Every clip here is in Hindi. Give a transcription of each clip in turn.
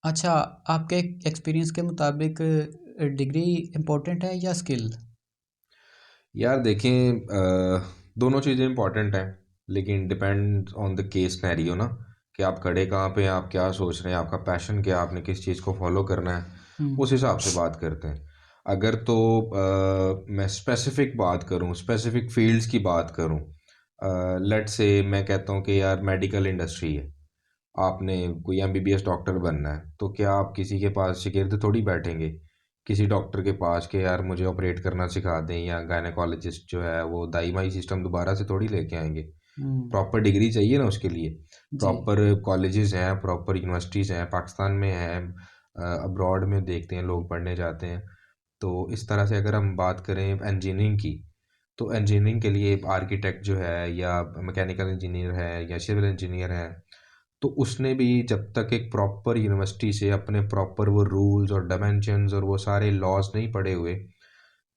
अच्छा, आपके एक्सपीरियंस के मुताबिक डिग्री इम्पोर्टेंट है या स्किल? यार देखें, दोनों चीज़ें इंपॉर्टेंट हैं, लेकिन depend on the case scenario ना, कि आप खड़े कहाँ पे हैं, आप क्या सोच रहे हैं, आपका पैशन क्या है, आपने किस चीज़ को फॉलो करना है, हम्म। उस हिसाब से बात करते हैं। अगर तो मैं स्पेसिफिक बात करूं, स्पेसिफिक फील्ड्स की बात करूं, लेट्स से मैं कहता हूं कि यार मेडिकल इंडस्ट्री है, आपने कोई एमबीबीएस डॉक्टर बनना है, तो क्या आप किसी के पास शागिर्द थोड़ी बैठेंगे किसी डॉक्टर के पास कि यार मुझे ऑपरेट करना सिखा दें, या गायनेकोलॉजिस्ट जो है वो दाई माई सिस्टम दोबारा से थोड़ी लेके आएंगे। हम्म। प्रॉपर डिग्री चाहिए ना उसके लिए। जी। प्रॉपर कॉलेजेस हैं, प्रॉपर यूनिवर्सिटीज़ हैं, पाकिस्तान में हैं, अब्रॉड में देखते हैं लोग पढ़ने जाते हैं। तो इस तरह से अगर हम बात करें इंजीनियरिंग की, तो इंजीनियरिंग के लिए आर्किटेक्ट जो है, या मैकेनिकल इंजीनियर है, या सिविल इंजीनियर है, तो उसने भी जब तक एक प्रॉपर यूनिवर्सिटी से अपने प्रॉपर वो रूल्स और डायमेंशंस और वो सारे लॉज नहीं पढ़े हुए,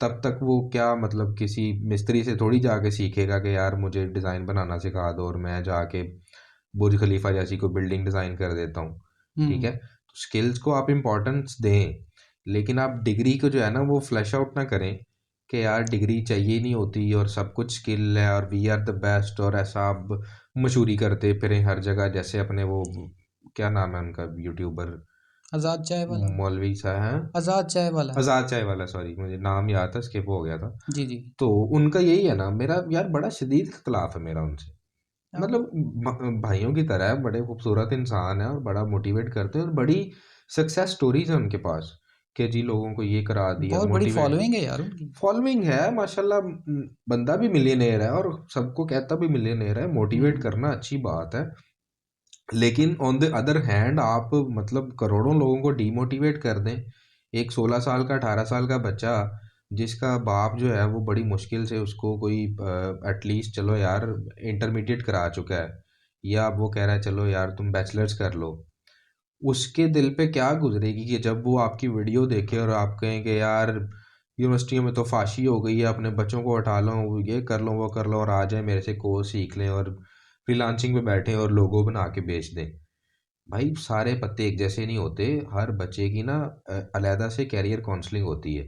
तब तक वो क्या मतलब किसी मिस्त्री से थोड़ी जाके सीखेगा कि यार मुझे डिज़ाइन बनाना सिखा दो और मैं जाके बुर्ज खलीफा जैसी कोई बिल्डिंग डिज़ाइन कर देता हूँ। ठीक है, हम्म। तो स्किल्स को आप इम्पोर्टेंस दें, लेकिन आप डिग्री को जो है ना वो फ्लैश आउट ना करें कि यार डिग्री चाहिए नहीं होती और सब कुछ स्किल है और वी आर द बेस्ट, और ऐसा आप मशहूरी करते फिरें हर जगह, जैसे अपने वो क्या नाम है उनका यूट्यूबर, आज़ाद चाय वाला। मौलवी सा है, आज़ाद चाय वाला। आज़ाद चाय वाला, सॉरी मुझे नाम याद था, स्किप हो गया था। जी जी। तो उनका यही है ना, मेरा यार बड़ा शदीद इख्तलाफ है मेरा उनसे। अब मतलब भाइयों की तरह है, बड़े खूबसूरत इंसान है और बड़ा मोटिवेट करते हैं, और बड़ी सक्सेस स्टोरीज है उनके पास कि जी लोगों को ये करा दिया, बहुत बड़ी मोटिवेट। फॉलोइंग है यार उनकी। फॉलोइंग है माशाल्लाह, बंदा भी मिलियनेयर है और सबको कहता भी मिलियनेयर है, मोटिवेट हम्म। करना अच्छी बात है। लेकिन ऑन द अदर हैंड आप मतलब करोड़ों लोगों को डीमोटिवेट कर दें। एक 16 साल का, 18 साल का बच्चा, जिसका बाप जो है वो बड़ी मुश्किल से उसको कोई एटलीस्ट चलो यार इंटरमीडिएट करा चुका है, या अब वो कह रहा है चलो यार तुम बैचलर्स कर लो, उसके दिल पे क्या गुजरेगी कि जब वो आपकी वीडियो देखे और आप कहें कि यार यूनिवर्सिटियों में तो फाशी हो गई है, अपने बच्चों को हटा लो, ये कर लो वो कर लो, और आ जाए मेरे से कोर्स सीख लें और फ्रीलांसिंग पे बैठे और लोगो बना के बेच दें। भाई सारे पत्ते एक जैसे नहीं होते, हर बच्चे की ना अलहदा से कैरियर काउंसलिंग होती है,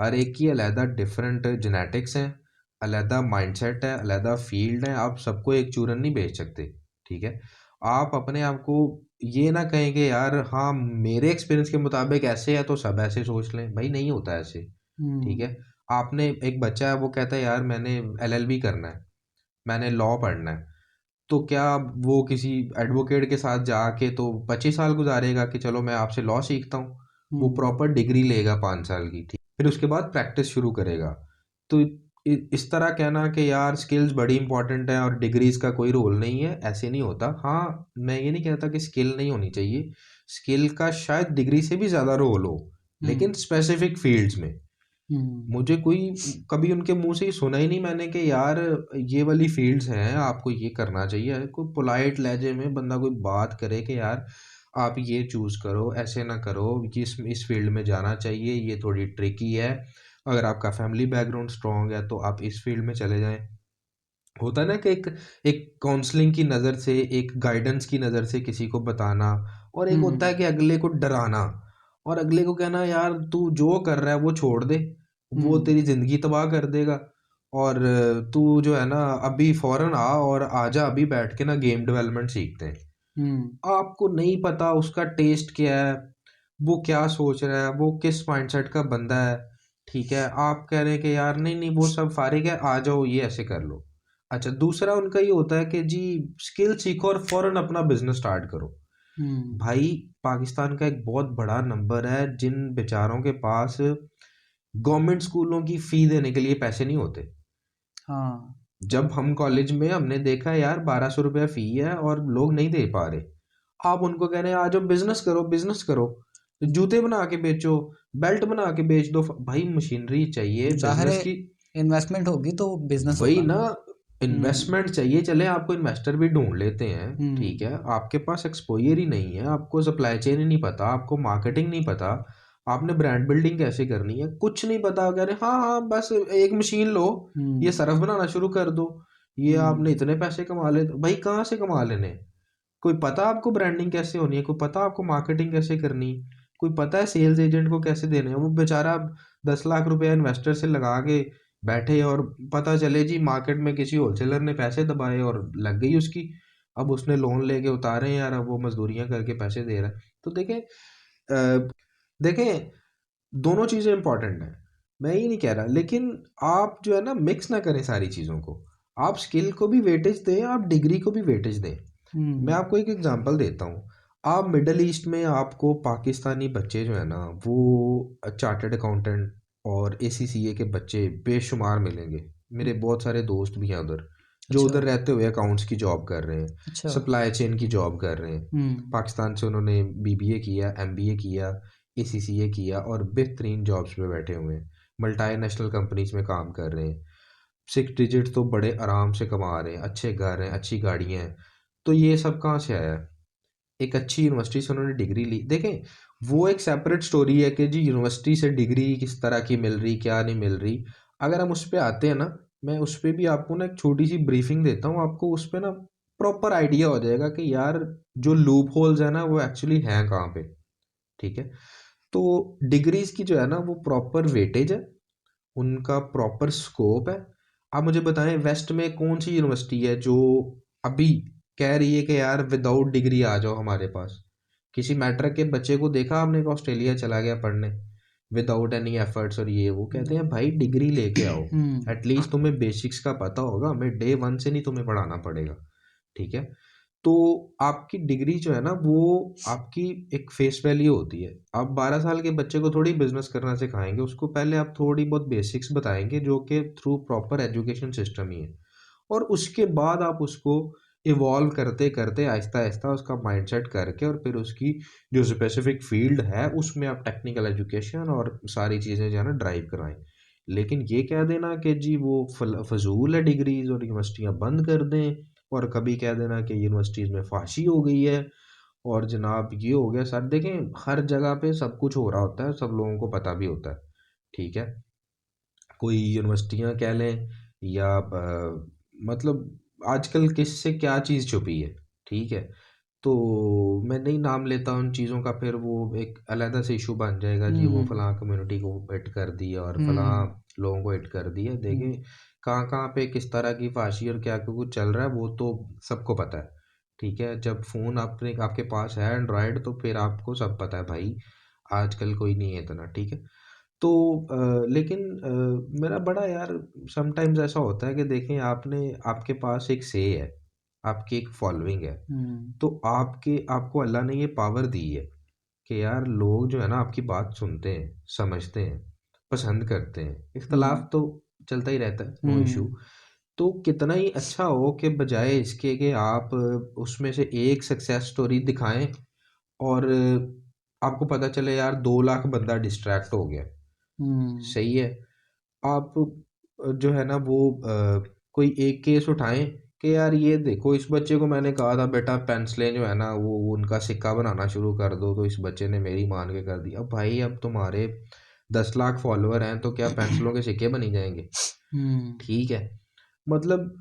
हर एक की अलहदा डिफरेंट जेनेटिक्स हैं, अलहदा माइंडसेट है, अलहदा फील्ड है, आप सबको एक चूरन नहीं बेच सकते। ठीक है, आप अपने आप को ये ना कहें कि यार हाँ मेरे एक्सपीरियंस के मुताबिक ऐसे है तो सब ऐसे सोच लें, भाई नहीं होता ऐसे। ठीक हम्म। है, आपने एक बच्चा है वो कहता है यार मैंने एलएलबी करना है, मैंने लॉ पढ़ना है, तो क्या वो किसी एडवोकेट के साथ जाके तो 25 साल गुजारेगा कि चलो मैं आपसे लॉ सीखता हूँ? वो हम्म। प्रॉपर डिग्री लेगा 5 साल की, ठीक, फिर उसके बाद प्रैक्टिस शुरू करेगा। तो इस तरह कहना कि यार स्किल्स बड़ी इंपॉर्टेंट है और डिग्रीज का कोई रोल नहीं है, ऐसे नहीं होता। हाँ, मैं ये नहीं कहता कि स्किल नहीं होनी चाहिए, स्किल का शायद डिग्री से भी ज़्यादा रोल हो, लेकिन हम्म। स्पेसिफिक फील्ड्स में। हम्म। मुझे कोई कभी उनके मुंह से ही सुना ही नहीं मैंने कि यार ये वाली फील्ड्स हैं, आपको ये करना चाहिए। कोई पोलाइट लहजे में बंदा कोई बात करे कि यार आप ये चूज़ करो, ऐसे ना करो, इस फील्ड में जाना चाहिए, ये थोड़ी ट्रिकी है, अगर आपका फैमिली बैकग्राउंड स्ट्रांग है तो आप इस फील्ड में चले जाएं। होता है ना कि एक एक काउंसलिंग की नज़र से, एक गाइडेंस की नज़र से किसी को बताना, और एक होता है हम्म। कि अगले को डराना, और अगले को कहना यार तू जो कर रहा है वो छोड़ दे, वो हम्म। तेरी ज़िंदगी तबाह कर देगा, और तू जो है ना अभी फ़ौरन आ और आजा अभी बैठ के ना गेम डेवलपमेंट सीखते हैं। हम्म। आपको नहीं पता उसका टेस्ट क्या है, वो क्या सोच रहा है, वो किस माइंडसेट का बंदा है। ठीक है, आप कह रहे हैं कि यार नहीं नहीं वो सब फारिग है, आ जाओ ये ऐसे कर लो। अच्छा, दूसरा उनका ये होता है कि जी स्किल सीखो और फौरन अपना बिजनेस स्टार्ट करो। हम्म। भाई पाकिस्तान का एक बहुत बड़ा नंबर है जिन बेचारों के पास गवर्नमेंट स्कूलों की फी देने के लिए पैसे नहीं होते। हाँ। जब हम कॉलेज में हमने देखा यार 1200 रुपया फी है और लोग नहीं दे पा रहे, आप उनको कह रहे हैं आ जाओ बिजनेस करो, बिजनेस करो, जूते बना के बेचो, बेल्ट बना के बेच दो। भाई मशीनरी चाहिए जाहिर बिजनेस है, की। इन्वेस्टमेंट होगी तो बिजनेस वही होगा ना, ना। हम्म। इन्वेस्टमेंट चाहिए, चले आपको इन्वेस्टर भी ढूंढ लेते हैं। ठीक हम्म। है, आपके पास एक्सपोजर ही नहीं है, आपको सप्लाई चेन ही नहीं पता, आपको मार्केटिंग नहीं पता, आपने ब्रांड बिल्डिंग कैसे करनी है कुछ नहीं पता, कह रहे हाँ हाँ बस एक मशीन लो, ये हम्म। सर्फ बनाना शुरू कर दो, ये हम्म। आपने इतने पैसे कमा ले, भाई कहाँ से कमा लेने? कोई पता आपको ब्रांडिंग कैसे होनी है, कोई पता आपको मार्केटिंग कैसे करनी है, कोई पता है सेल्स एजेंट को कैसे देने हैं। वो बेचारा 10 लाख रुपया इन्वेस्टर से लगा के बैठे और पता चले जी मार्केट में किसी होलसेलर ने पैसे दबाए और लग गई उसकी। अब उसने लोन लेके उतारे हैं यार, अब वो मजदूरियां करके पैसे दे रहा है। तो देखें दोनों चीज़ें इंपॉर्टेंट हैं, मैं ये नहीं कह रहा, लेकिन आप जो है ना मिक्स ना करें सारी चीज़ों को। आप स्किल को भी वेटेज दें, आप डिग्री को भी वेटेज दें। मैं आपको एक एग्जांपल देता हूँ। आप मिडल ईस्ट में आपको पाकिस्तानी बच्चे जो है ना वो चार्टर्ड अकाउंटेंट और एसीसीए के बच्चे बेशुमार मिलेंगे। मेरे बहुत सारे दोस्त भी हैं उधर, जो अच्छा। उधर रहते हुए अकाउंट्स की जॉब कर रहे हैं, अच्छा। सप्लाई चेन की जॉब कर रहे हैं। हम्म। पाकिस्तान से उन्होंने बीबीए किया, एमबीए किया, एसीसीए किया और बेहतरीन जॉब्स पे बैठे हुए हैं, मल्टी नेशनल कंपनीज में काम कर रहे हैं। 6 डिजिट तो बड़े आराम से कमा रहे हैं, अच्छे घर हैं, अच्छी गाड़ियाँ हैं। तो ये सब कहाँ से आया है? एक अच्छी यूनिवर्सिटी से उन्होंने डिग्री ली। देखें वो एक सेपरेट स्टोरी है कि जी यूनिवर्सिटी से डिग्री किस तरह की मिल रही, क्या नहीं मिल रही। अगर हम उस पर आते हैं ना, मैं उस पर भी आपको ना एक छोटी सी ब्रीफिंग देता हूँ, आपको उस पर ना प्रॉपर आइडिया हो जाएगा कि यार जो लूप होल्स है ना वो एक्चुअली हैं कहाँ पे। ठीक है, तो डिग्रीज की जो है ना वो प्रॉपर वेटेज है, उनका प्रॉपर स्कोप है। आप मुझे बताएं वेस्ट में कौन सी यूनिवर्सिटी है जो अभी कह रही है कि यार विदाउट डिग्री आ जाओ हमारे पास। किसी मैट्रिक के बच्चे को देखा आपने कि ऑस्ट्रेलिया चला गया पढ़ने विदाउट एनी एफर्ट्स? और ये वो कहते हैं भाई डिग्री लेके आओ, हम्म। एटलीस्ट तुम्हें बेसिक्स का पता होगा, हमें डे वन से नहीं तुम्हें पढ़ाना पड़ेगा। ठीक है, तो आपकी डिग्री जो है ना वो आपकी एक फेस वैल्यू होती है। आप 12 साल के बच्चे को थोड़ी बिजनेस करना सिखाएंगे, उसको पहले आप थोड़ी बहुत बेसिक्स बताएंगे जो कि थ्रू प्रॉपर एजुकेशन सिस्टम ही है। और उसके बाद आप उसको इवॉल्व करते करते आहिस्ता आहिस्ता उसका माइंडसेट करके और फिर उसकी जो स्पेसिफिक फील्ड है उसमें आप टेक्निकल एजुकेशन और सारी चीज़ें जो है ना ड्राइव कराएं। लेकिन ये कह देना कि जी वो फजूल है डिग्रीज और यूनिवर्सिटियां बंद कर दें, और कभी कह देना कि यूनिवर्सिटीज़ में फाशी हो गई है और जनाब ये हो गया सर। देखें हर जगह पे सब कुछ हो रहा होता है, सब लोगों को पता भी होता है। ठीक है, कोई यूनिवर्सिटियां कह लें या मतलब आजकल किससे क्या चीज़ छुपी है। ठीक है, तो मैं नहीं नाम लेता उन चीज़ों का, फिर वो एक अलग से इशू बन जाएगा जी वो हम्म। फलां कम्युनिटी को हिट कर दिया और फलां हम्म। लोगों को हिट कर दिया। हम्म। देखें कहाँ कहाँ पे किस तरह की फाशी और क्या क्या कुछ चल रहा है वो तो सबको पता है। ठीक है, जब फ़ोन आपने आपके पास है एंड्रॉयड तो फिर आपको सब पता है भाई, आजकल कोई नहीं है इतना। ठीक है, तो लेकिन मेरा बड़ा यार समटाइम्स ऐसा होता है कि देखें आपने आपके पास एक से है, आपकी एक फॉलोइंग है, हम्म। तो आपको अल्लाह ने ये पावर दी है कि यार लोग जो है ना आपकी बात सुनते हैं, समझते हैं, पसंद करते हैं। हम्म। इख्तलाफ तो चलता ही रहता है, नो इशू। हम्म। तो कितना ही अच्छा हो कि बजाय इसके कि आप उसमें से एक सक्सेस स्टोरी दिखाएं और आपको पता चले यार 2 लाख बंदा डिस्ट्रैक्ट हो गया। हम्म। सही है, आप जो है ना वो कोई एक केस उठाएं कि यार ये देखो इस बच्चे को मैंने कहा था बेटा पेंसिलें जो है ना वो उनका सिक्का बनाना शुरू कर दो, तो इस बच्चे ने मेरी मान के कर दिया। अब भाई अब तुम्हारे 10 लाख फॉलोअर हैं तो क्या पेंसिलों के सिक्के बनी जाएंगे? हम्म। ठीक है, मतलब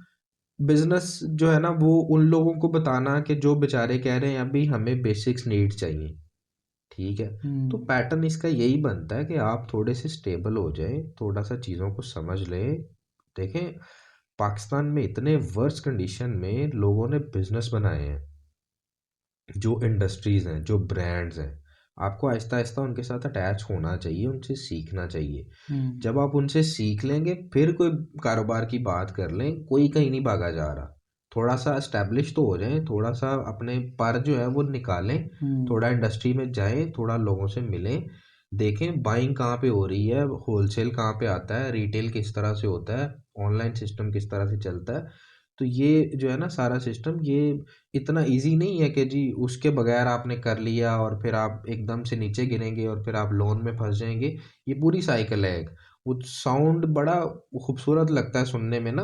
बिजनेस जो है ना वो उन लोगों को बताना कि जो बेचारे कह रहे हैं अभी हमें बेसिक्स नीड चाहिए। ठीक है, तो हम्म। पैटर्न इसका यही बनता है कि आप थोड़े से स्टेबल हो जाएं, थोड़ा सा चीज़ों को समझ लें। देखें पाकिस्तान में इतने वर्स कंडीशन में लोगों ने बिजनेस बनाए हैं, जो इंडस्ट्रीज़ हैं, जो ब्रांड्स हैं, आपको आहिस्ता आहिस्ता उनके साथ अटैच होना चाहिए, उनसे सीखना चाहिए। हम्म। जब आप उनसे सीख लेंगे फिर कोई कारोबार की बात कर लें, कोई कहीं नहीं भागा जा रहा। थोड़ा सा एस्टेब्लिश तो हो जाएं, थोड़ा सा अपने पर जो है वो निकालें, हम्म। थोड़ा इंडस्ट्री में जाएं, थोड़ा लोगों से मिलें, देखें बाइंग कहाँ पे हो रही है, होलसेल कहाँ पे आता है, रिटेल किस तरह से होता है, ऑनलाइन सिस्टम किस तरह से चलता है। तो ये जो है ना सारा सिस्टम ये इतना इजी नहीं है कि जी उसके बगैर आपने कर लिया और फिर आप एकदम से नीचे गिरेंगे और फिर आप लोन में फंस जाएंगे। ये पूरी साइकिल है एक। वो साउंड बड़ा खूबसूरत लगता है सुनने में ना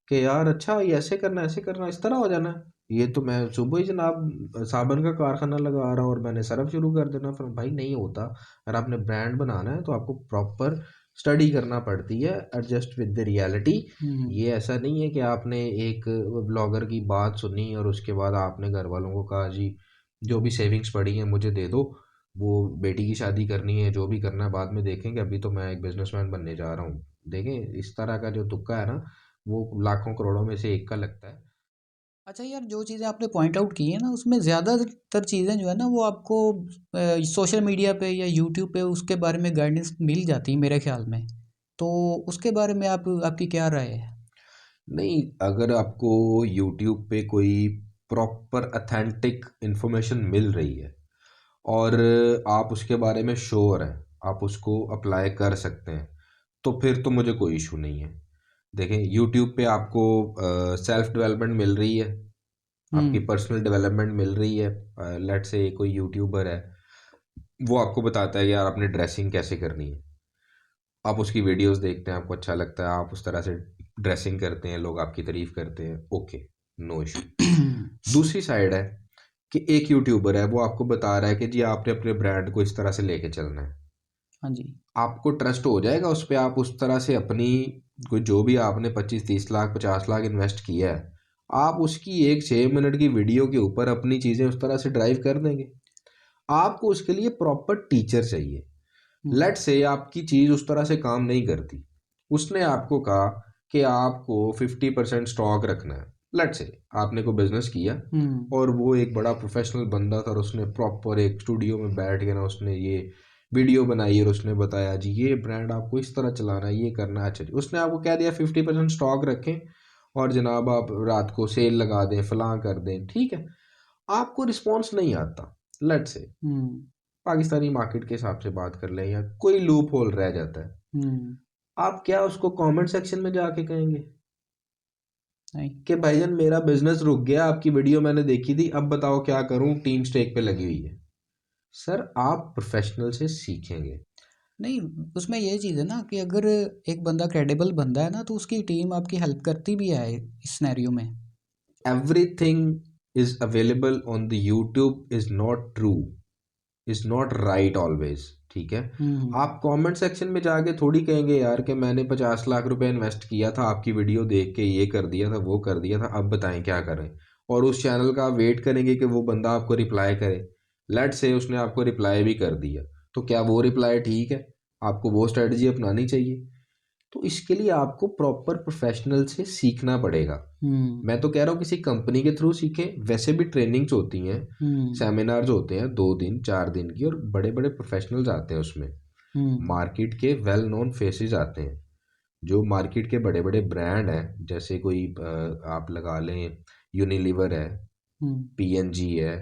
कि यार अच्छा ये ऐसे करना, ऐसे करना, इस तरह हो जाना है। ये तो मैं सुबह ही जनाब साबन का कारखाना लगा रहा हूँ और मैंने सर्फ शुरू कर देना। फिर भाई नहीं होता। अगर आपने ब्रांड बनाना है तो आपको प्रॉपर स्टडी करना पड़ती है, एडजस्ट विद द रियलिटी। हम्म। ये ऐसा नहीं है कि आपने एक ब्लॉगर की बात सुनी और उसके बाद आपने घर वालों को कहा जी जो भी सेविंग्स पड़ी हैं मुझे दे दो, वो बेटी की शादी करनी है, जो भी करना है बाद में देखेंगे, अभी तो मैं एक बिजनेसमैन बनने जा रहा हूँ। देखें, इस तरह का जो तुक्का है ना, वो लाखों करोड़ों में से एक का लगता है। अच्छा यार, जो चीज़ें आपने पॉइंट आउट की है ना, उसमें ज़्यादातर चीज़ें जो है ना वो आपको सोशल मीडिया पे या यूट्यूब पे उसके बारे में गाइडेंस मिल जाती है मेरे ख्याल में। तो उसके बारे में आपकी क्या राय है? नहीं, अगर आपको यूट्यूब पे कोई प्रॉपर अथेंटिक इंफॉर्मेशन मिल रही है और आप उसके बारे में श्योर हैं, आप उसको अप्लाई कर सकते हैं, तो फिर तो मुझे कोई इशू नहीं है। देखें, यूट्यूब पे आपको सेल्फ डेवलपमेंट मिल रही है, आपकी हम्म। पर्सनल डेवलपमेंट मिल रही है। लेट से कोई यूट्यूबर है, वो आपको बताता है कि यार अपनी ड्रेसिंग कैसे करनी है, आप उसकी वीडियोस देखते हैं, आपको अच्छा लगता है, आप उस तरह से ड्रेसिंग करते हैं, लोग आपकी तारीफ करते हैं, ओके, नो इशू। दूसरी साइड है कि एक यूट्यूबर है, वो आपको बता रहा है कि जी आपने अपने ब्रांड को इस तरह से लेके चलना है। हाँ जी। आपको ट्रस्ट हो जाएगा उस पर, आप उस तरह से अपनी कोई जो भी आपने 25-30 लाख 50 लाख इन्वेस्ट किया है, आप उसकी एक 6 मिनट की वीडियो के ऊपर अपनी चीज़ें उस तरह से ड्राइव कर देंगे? आपको उसके लिए प्रॉपर टीचर चाहिए। हम्म। लेट से आपकी चीज़ उस तरह से काम नहीं करती, उसने आपको कहा कि आपको 50% स्टॉक रखना है। लेट से आपने कोई बिजनेस किया हम्म। और वो एक बड़ा प्रोफेशनल बंदा था और उसने प्रॉपर एक स्टूडियो में बैठ के ना उसने ये वीडियो बनाई और उसने बताया जी ये ब्रांड आपको इस तरह चलाना है, ये करना है। अच्छा जी, उसने आपको कह दिया 50% स्टॉक रखें और जनाब आप रात को सेल लगा दें, फलां कर दें, ठीक है। आपको रिस्पॉन्स नहीं आता, लेट से हम्म। पाकिस्तानी मार्केट के हिसाब से बात कर लें, या कोई लूप होल रह जाता है, हम्म। आप क्या उसको कमेंट सेक्शन में जाके कहेंगे नहीं। कि भाईजान मेरा बिजनेस रुक गया, आपकी वीडियो मैंने देखी थी, अब बताओ क्या करूं, टीम स्टेक पे लगी हुई है। सर, आप प्रोफेशनल से सीखेंगे। नहीं, उसमें ये चीज़ है ना कि अगर एक बंदा क्रेडिबल बंदा है ना तो उसकी टीम आपकी हेल्प करती भी है इस सिनेरियो में। Everything is available on the YouTube is not true, is not right always, ठीक है। हम्म। आप कमेंट सेक्शन में जाके थोड़ी कहेंगे यार कि मैंने 50 लाख रुपए इन्वेस्ट किया था, आपकी वीडियो देख के ये कर दिया था, वो कर दिया था, अब बताएं क्या करें। और उस चैनल का वेट करेंगे कि वो बंदा आपको रिप्लाई करे। लेट से उसने आपको रिप्लाई भी कर दिया, तो क्या वो रिप्लाई ठीक है? आपको वो स्ट्रेटजी अपनानी चाहिए। तो इसके लिए आपको प्रॉपर प्रोफेशनल से सीखना पड़ेगा। हम्म। मैं तो कह रहा हूँ किसी कंपनी के थ्रू सीखें, वैसे भी ट्रेनिंग्स होती हैं, हम्म। सेमिनार्स होते हैं 2 दिन 4 दिन की, और बड़े बड़े प्रोफेशनल्स आते हैं उसमें। हम्म। मार्केट के वेल नोन फेसेस आते हैं, जो मार्केट के बड़े बड़े ब्रांड हैं, जैसे कोई आप लगा लें, यूनिलीवर है, हम्म। पीएनजी है,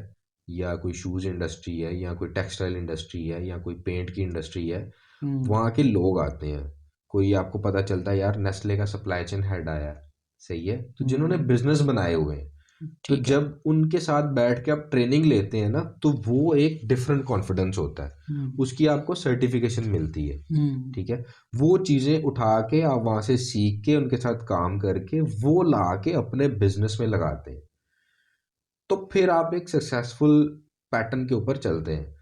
या कोई शूज़ इंडस्ट्री है, या कोई टेक्सटाइल इंडस्ट्री है, या कोई पेंट की इंडस्ट्री है। हम्म। वहाँ के लोग आते हैं। कोई आपको पता चलता है यार नेस्ले का सप्लाई चेन हेड आया है, सही है, तो जिन्होंने हम्म। बिजनेस बनाए हुए हैं, तो ठीक है। जब उनके साथ बैठ के आप ट्रेनिंग लेते हैं ना, तो वो एक डिफरेंट कॉन्फिडेंस होता है, हम्म। उसकी आपको सर्टिफिकेशन मिलती है, हम्म। ठीक है। वो चीज़ें उठा के आप वहाँ से सीख के उनके साथ काम करके वो ला के अपने बिजनेस में लगाते हैं, तो फिर आप एक सक्सेसफुल पैटर्न के ऊपर चलते हैं।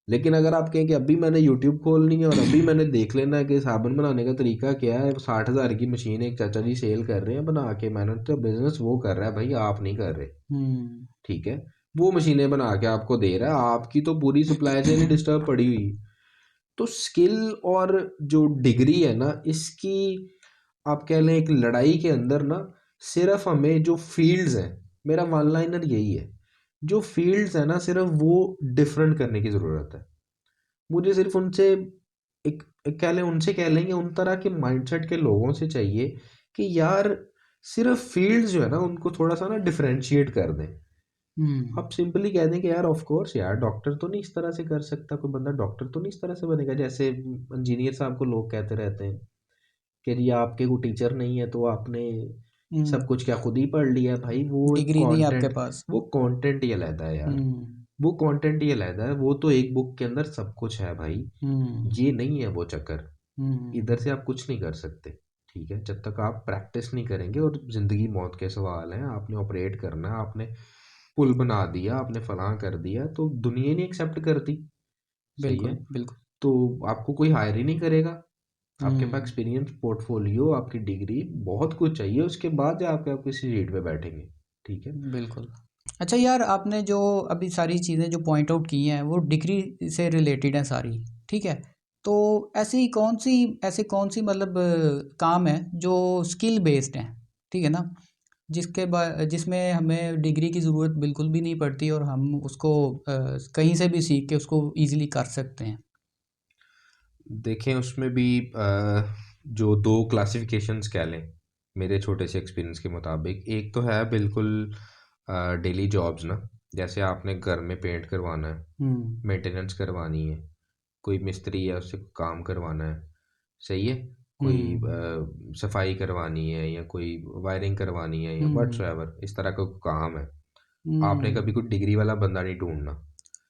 लेकिन अगर आप कहें कि अभी मैंने यूट्यूब खोलनी है और अभी मैंने देख लेना है कि साबुन बनाने का तरीका क्या है, 60,000 की मशीन एक चाचा जी सेल कर रहे हैं बना के, मैंने तो बिजनेस वो कर रहा है भाई, आप नहीं कर रहे, हम्म। ठीक है। वो मशीनें बना के आपको दे रहा है, आपकी तो पूरी सप्लाई चेन ही डिस्टर्ब पड़ी हुई। तो स्किल और जो डिग्री है ना इसकी, आप कह लें एक लड़ाई के अंदर ना, सिर्फ हमें जो फील्ड्स हैं, मेरा वन लाइनर यही है, जो फील्ड्स है ना सिर्फ वो डिफरेंट करने की ज़रूरत है। मुझे सिर्फ उनसे एक कह लें, उनसे कह लेंगे उन तरह के माइंडसेट के लोगों से चाहिए कि यार सिर्फ फील्ड्स जो है ना उनको थोड़ा सा ना डिफरेंशिएट कर दें। हम्म। आप सिंपली कह दें कि यार ऑफ कोर्स यार डॉक्टर तो नहीं इस तरह से कर सकता, कोई बंदा डॉक्टर तो नहीं इस तरह से बनेगा, जैसे इंजीनियर साहब को लोग कहते रहते हैं कि जी आपके को टीचर नहीं है तो आपने सब हम्म। कुछ क्या खुद ही पढ़ लिया है? भाई वो एक डिग्री नहीं आपके कंटेंट, पास। वो कंटेंट ही अलग है यार, हम्म। वो कंटेंट ही अलग है, वो तो एक बुक के अंदर सब कुछ है भाई। हम्म। ये नहीं है वो चक्कर, हम्म। इधर से आप कुछ नहीं कर सकते, ठीक है। जब तक आप प्रैक्टिस नहीं करेंगे, और ज़िंदगी मौत के सवाल हैं, आपने ऑपरेट करना है, आपने पुल बना दिया, आपने फलां कर दिया, तो दुनिया ही नहीं एक्सेप्ट करती, सही है। बिल्कुल बिल्कुल। तो आपको कोई हायर ही नहीं करेगा, आपके पास हम्म। एक्सपीरियंस, पोर्टफोलियो, आपकी डिग्री, बहुत कुछ चाहिए, उसके बाद जाके आप किसी सीट पे बैठेंगे। ठीक है। बिल्कुल। अच्छा यार, आपने जो अभी सारी चीज़ें जो पॉइंट आउट की हैं वो डिग्री से रिलेटेड हैं सारी, ठीक है। तो ऐसी कौन सी मतलब काम है जो स्किल बेस्ड हैं, ठीक है ना, जिसमें हमें डिग्री की ज़रूरत बिल्कुल भी नहीं पड़ती और हम उसको कहीं से भी सीख के उसको इजीली कर सकते हैं। देखें उसमें भी जो दो क्लासिफिकेशंस कह लें, मेरे छोटे से एक्सपीरियंस के मुताबिक, एक तो है बिल्कुल डेली जॉब्स ना, जैसे आपने घर में पेंट करवाना है, हम्म। मेंटेनेंस करवानी है, कोई मिस्त्री है उससे काम करवाना है, सही है, कोई हम्म। सफाई करवानी है या कोई वायरिंग करवानी है या हम्म। व्हाटसोएवर, इस तरह का कोई काम है। आपने हम्म। कभी कोई डिग्री वाला बंदा नहीं ढूंढना,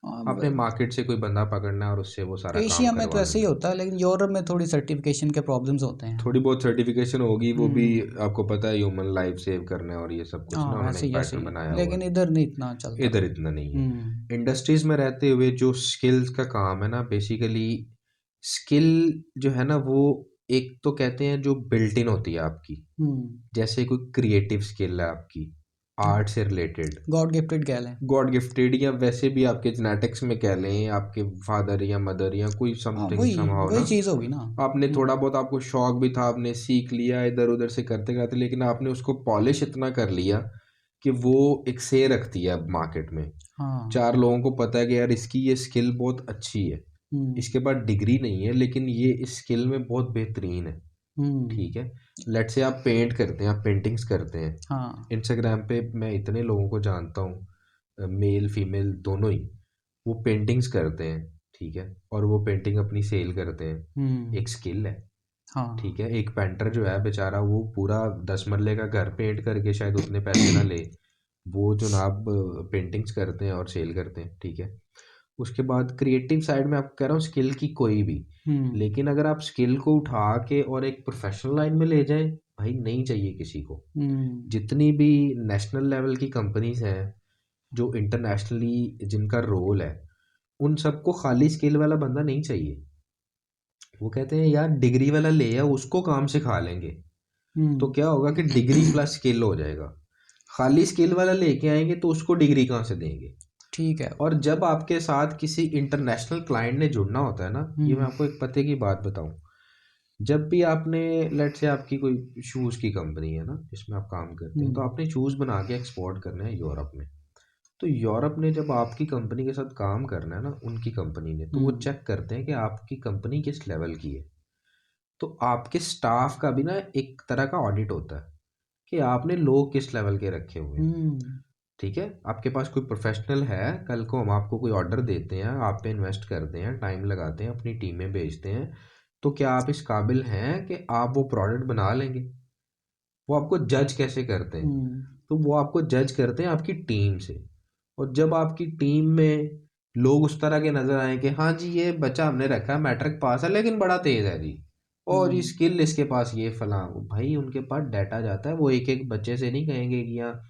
आपने हाँ, मार्केट से कोई बंदा पकड़ना है और उससे वो सारा काम एशिया में तो करवा ऐसे ही लेना। होता है, लेकिन यूरोप में थोड़ी सर्टिफिकेशन के प्रॉब्लम्स होते हैं। थोड़ी बहुत सर्टिफिकेशन होगी, वो भी हम्म। आपको पता है, ह्यूमन लाइफ सेव करना है और ये सब कुछ ना, हाँ, उन्होंने ऐसे एक ही ऐसे पैटर्न ही, बनाया हुआ लेकिन इधर नहीं इतना है। चलता। इधर इतना नहीं है। हम्म। इंडस्ट्रीज में रहते हुए जो स्किल्स का काम है ना, बेसिकली स्किल जो है ना, वो एक तो कहते हैं जो बिल्ट इन होती है आपकी, हम्म। जैसे कोई क्रिएटिव स्किल है आपकी, आर्ट से रिलेटेड, गॉड गिफ्टेड गैल है। गॉड गिफ्टेड, या वैसे भी आपके जेनेटिक्स में कह लें, आपके फादर या मदर या कोई हाँ, समथिंग वही समहाउ वही ना, चीज़ होगी ना। आपने थोड़ा हम्म। बहुत, आपको शौक भी था, आपने सीख लिया इधर उधर से करते करते, लेकिन आपने उसको पॉलिश इतना कर लिया कि वो एक से रखती है अब मार्केट में। हाँ। चार लोगों को पता है कि यार इसकी ये स्किल बहुत अच्छी है, हम्म। इसके पास डिग्री नहीं है लेकिन ये इस स्किल में बहुत बेहतरीन है। हम्म। ठीक है। लेट्स से आप पेंट करते हैं, आप पेंटिंग्स करते हैं, हाँ। इंस्टाग्राम पे मैं इतने लोगों को जानता हूँ, मेल फीमेल दोनों ही, वो पेंटिंग्स करते हैं, ठीक है, और वो पेंटिंग अपनी सेल करते हैं। हम्म। एक स्किल है। हाँ। ठीक है। एक पेंटर जो है बेचारा, वो पूरा 10 मरले का घर पेंट करके शायद उतने पैसे ना ले, वो जनाब पेंटिंग्स करते हैं और सेल करते हैं। ठीक है। उसके बाद क्रिएटिव साइड में आपको कह रहा हूँ, स्किल की कोई भी, हम्म। लेकिन अगर आप स्किल को उठा के और एक प्रोफेशनल लाइन में ले जाएं, भाई नहीं चाहिए किसी को। हम्म। जितनी भी नेशनल लेवल की कंपनीज हैं, जो इंटरनेशनली जिनका रोल है, उन सबको खाली स्किल वाला बंदा नहीं चाहिए। वो कहते हैं यार डिग्री वाला ले आओ, उसको काम सिखा लेंगे। तो हम्म। क्या होगा कि डिग्री प्लस स्किल हो जाएगा। खाली स्किल वाला लेके आएंगे तो उसको डिग्री कहाँ से देंगे। ठीक है। और जब आपके साथ किसी इंटरनेशनल क्लाइंट ने जुड़ना होता है ना, ये मैं हम्म। आपको एक पते की बात बताऊं, जब भी आपने, लेट से आपकी कोई शूज़ की कंपनी है ना जिसमें आप काम करते हैं, तो हम्म। आपने शूज़ बना के एक्सपोर्ट करना है यूरोप में। तो यूरोप ने जब आपकी कंपनी के साथ काम करना है ना, उनकी कंपनी ने, तो वो हम्म। चेक करते हैं कि आपकी कंपनी किस लेवल की है। तो आपके स्टाफ का भी ना एक तरह का ऑडिट होता है कि आपने लोग किस लेवल के रखे हुए हैं। हम्म। ठीक है। आपके पास कोई प्रोफेशनल है, कल को हम आपको कोई ऑर्डर देते हैं, आप पे इन्वेस्ट करते हैं, टाइम लगाते हैं, अपनी टीमें भेजते हैं, तो क्या आप इस काबिल हैं कि आप वो प्रोडक्ट बना लेंगे। वो आपको जज कैसे करते हैं? हम्म। तो वो आपको जज करते हैं आपकी टीम से। और जब आपकी टीम में लोग उस तरह के नजर आए कि हाँ जी ये बच्चा हमने रखा है, मैट्रिक पास है लेकिन बड़ा तेज है जी, और ये हम्म। स्किल इसके पास ये फलां, भाई उनके पास डाटा जाता है, वो एक एक बच्चे से नहीं कहेंगे कि, या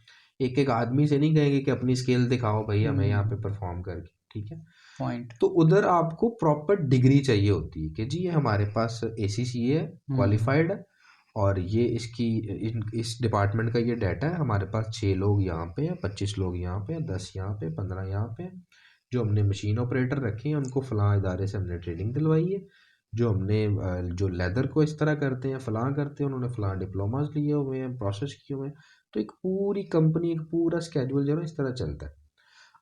एक एक आदमी से नहीं कहेंगे कि अपनी स्किल दिखाओ भाई हमें यहाँ पे हम्म। परफॉर्म करके। ठीक है। पॉइंट। तो उधर आपको प्रॉपर डिग्री चाहिए होती है कि जी ये हमारे पास ACCA है, हम्म। क्वालिफाइड है, और ये इसकी इस डिपार्टमेंट का ये डाटा है, हमारे पास 6 लोग यहाँ पे हैं, 25 लोग यहाँ पे हैं, 10 यहाँ पे, 15 यहाँ पे हैं, जो हमने मशीन ऑपरेटर रखे हैं उनको फलां इदारे से हमने ट्रेनिंग दिलवाई है, जो हमने जो लेदर को इस तरह करते हैं, फलां करते हैं, उन्होंने फलां डिप्लोमास लिए हुए हैं, प्रोसेस किए हुए हैं। तो एक पूरी कंपनी, एक पूरा स्केड्यूल जो है ना इस तरह चलता है।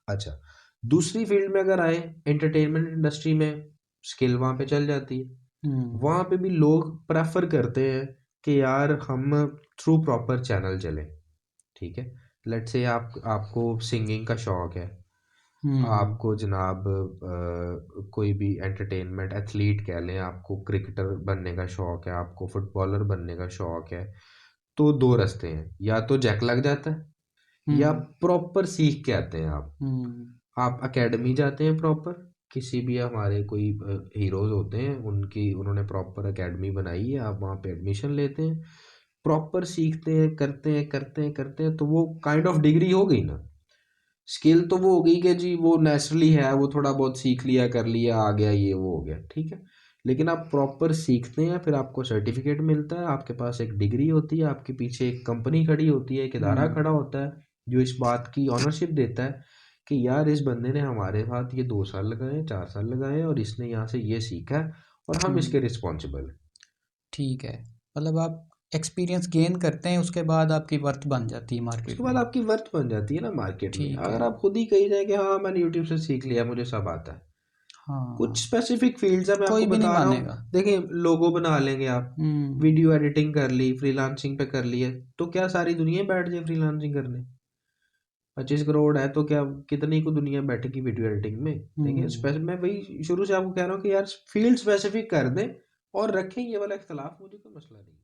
अच्छा, दूसरी फील्ड में अगर आए, एंटरटेनमेंट इंडस्ट्री में, स्किल वहाँ पे चल जाती है। हम्म। वहाँ पे भी लोग प्रेफर करते हैं कि यार हम थ्रू प्रॉपर चैनल चलें। ठीक है। लेट्स से आपको सिंगिंग का शौक है, हम्म। आपको जनाब कोई भी एंटरटेनमेंट एथलीट कह लें, आपको क्रिकेटर बनने का शौक है, आपको फुटबॉलर बनने का शौक है, तो दो रास्ते हैं, या तो जैक लग जाता है, या हम्म। प्रॉपर सीख के आते हैं आप। हम्म। आप एकेडमी जाते हैं प्रॉपर, किसी भी हमारे कोई हीरोज होते हैं, उनकी उन्होंने प्रॉपर एकेडमी बनाई है, आप वहाँ पे एडमिशन लेते हैं, प्रॉपर सीखते हैं, करते हैं करते हैं करते हैं, तो वो काइंड ऑफ डिग्री हो गई ना। स्किल तो वो हो गई कि जी वो नेचुरली है, वो थोड़ा बहुत सीख लिया, कर लिया, आ गया, ये वो हो गया। ठीक है। लेकिन आप प्रॉपर सीखते हैं, फिर आपको सर्टिफिकेट मिलता है, आपके पास एक डिग्री होती है, आपके पीछे एक कंपनी खड़ी होती है, एक इदारा हम्म। खड़ा होता है जो इस बात की ऑनरशिप देता है कि यार इस बंदे ने हमारे साथ ये 2 साल लगाए, 4 साल लगाए और इसने यहाँ से ये सीखा है और हम इसके हम्म। रिस्पॉन्सिबल हैं। ठीक है। मतलब आप एक्सपीरियंस गेन करते हैं, उसके बाद आपकी वर्थ बन जाती है उसके मार्केट बाद में। आपकी वर्थ बन जाती है ना मार्केट में। ठीक है। अगर आप खुद ही कही जाए कि हाँ मैंने यूट्यूब से सीख लिया, मुझे सब आता है, कुछ हाँ। स्पेसिफिक फील्ड्स है, मैं कोई आपको भी नहीं बता रहा हूँ। मानेगा। देखिए, लोगो बना लेंगे आप, हम्म। वीडियो एडिटिंग कर ली, फ्रीलांसिंग पे कर लिए, तो क्या सारी दुनिया ही बैठ जाए फ्रीलांसिंग करने? 25 करोड़ है तो क्या कितनी को दुनिया बैठेगी वीडियो एडिटिंग में? देखिए, हम्म। मैं वही शुरू से आपको कह रहा हूँ कि यार फील्ड स्पेसिफिक कर दें और रखें, ये वाला इख्तलाफ मुझे कोई मसला नहीं।